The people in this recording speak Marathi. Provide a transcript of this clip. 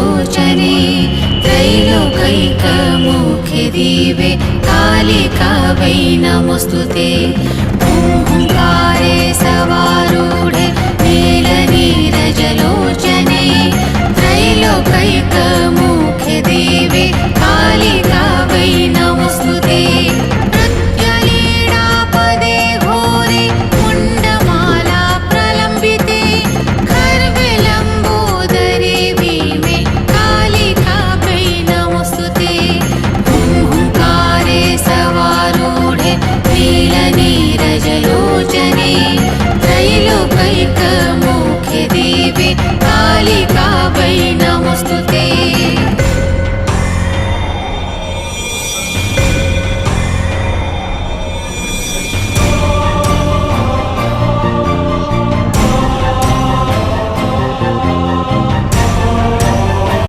लोचने त्रैलोकैकमुखे दिवे कालिकावै नमोस्तुते ओंकारे सवारूढे नीलनीरजलोचने त्रैलोकैकमुखे दिवे कालिकावै नमोस्तुते नृत्यलीलापदे घोरे मुण्डमाला प्रलम्बिते खर्वलम्बोदरे भीमे कालिकावै नमोस्तुते ओंकारे सवारूढे नीलनीरजलोचने त्रैलोकैक